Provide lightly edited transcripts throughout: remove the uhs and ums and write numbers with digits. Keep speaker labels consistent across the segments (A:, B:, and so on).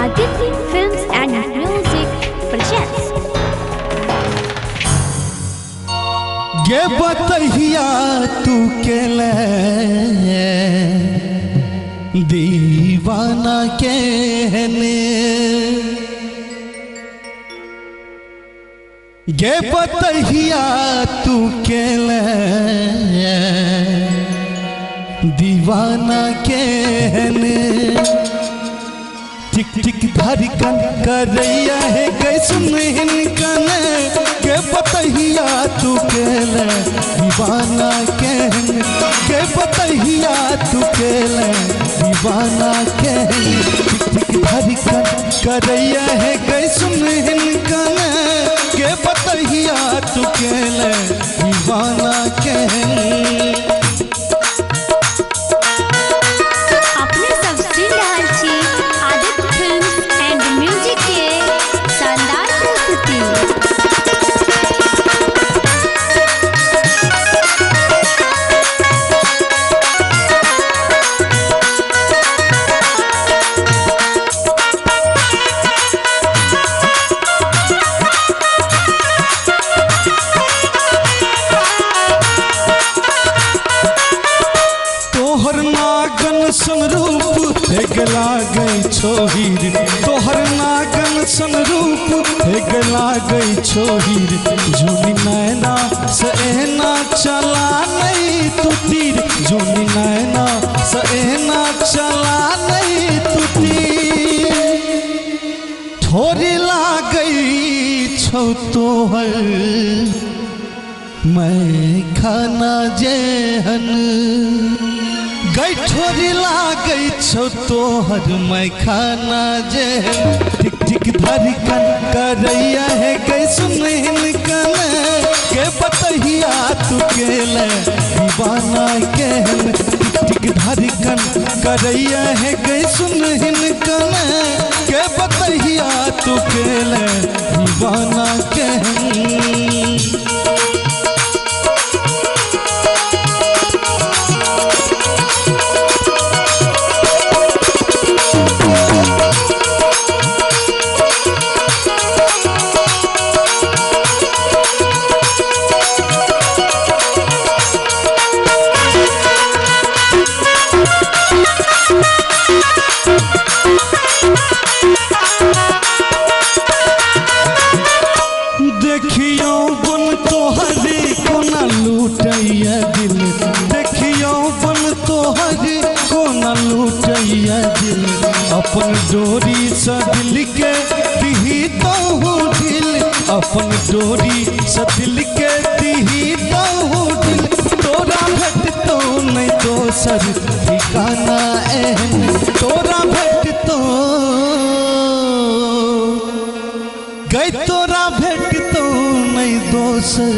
A: Aditi Films and Music presents.
B: गे बतहिया तू केले दीवाना कहने, गे बतहिया तू केले दीवाना कहने। टिक टिक धड़कन करैया है कैसुन कने, के बतहिया तू केले दीवाना कहने, के बतहिया तू केले दीवाना कहने। टिक टिक धड़कन करैया है कैसुन कने, के बतहिया तू केले दीवाना कहने। संरूप गला गई छोहीर, तोहर नागन संरूप गला गई छोहीर। जूनी नैना सएना चला नहीं तू तीर, जूनी नैना सएना चला नहीं तू तीर। थोड़ी ला गई छो तोहर मैं खाना जेहन, गई ठोरी ला गई छो तोहर मैं खाना जे। टिक टिक धड़कन करैया है गई सुनहिन कने, के बतहिया तू केले दीवाना कहने। टिक टिक धड़कन करैया है गई सुनहिन कने, के बतहिया तू केले दीवाना कहने। देखियो बन तोहरे कोना लूटैया दिल, देखियो बन तोहरे कोना लूटैया दिल। अपन डोरी से दिल के दिही तो दिल, अपन डोरी से दिल के दिही तो दिल। तोरा भेट तो नहीं दोसर ठिकाना एहन, तोरा भेट तो गई तोरा भेट तो नहीं दोसर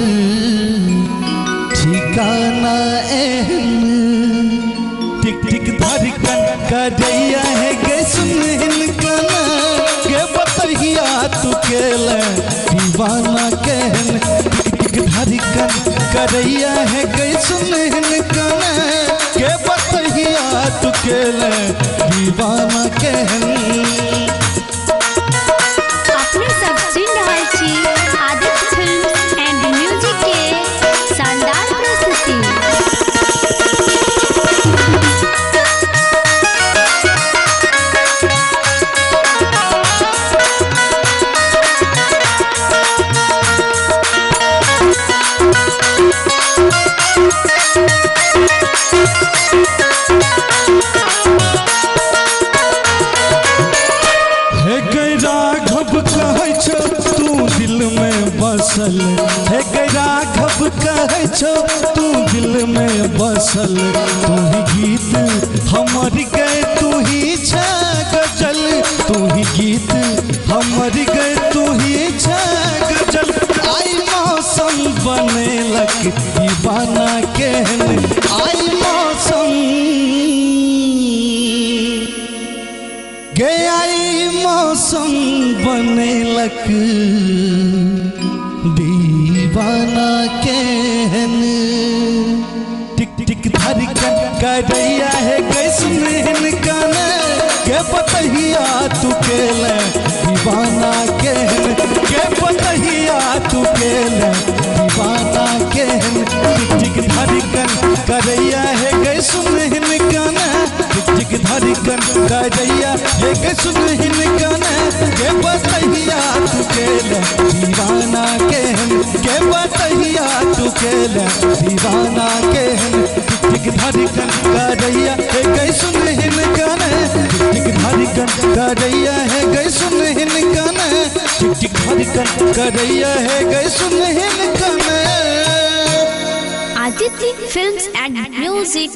B: ठिकाना एहन। टिक टिक धड़कन करैया है गे सुनहिन कने, के बतहिया तू केले दीवाना कहने। टिक टिक धड़कन करैया है गे सुनहिन कने, के बतहिया तू केले दीवाना कहने।
A: आदित्य फिल्म्स एंड म्यूजिक के शानदार प्रस्तुति। बसल है गया घब कहे छो तू दिल में बसल। तू ही गीत हमर गए तू ही छ गजल, तू ही गीत हमर गए तू ही छ गजल। आई मौसम बने लग दीवाना कहने, आई मौसम गे आई मौसम बने लग दीवाना कहने। टिक टिक धड़कन करैया है गई सुनहिन कने, के बतहिया तू केले
B: दीवाना केहन के बतहिया तू केल दीवाना केहन टिक टिक धड़कन करैया है गए सुनहिन गाना टिक टिक धड़कन करैया है गए सुनहिन गाना के बतहिया तू केल दीवाना केहन के बतहिया तू केल दीवाना केहन टिक टिक धड़कन करैया है गए सुनहिन गाना टिक टिक धड़कन करैया है गए सुनहिन गाना टिक टिक धड़कन करैया है गए सुनहिन गाना।
C: Aditi Films and Music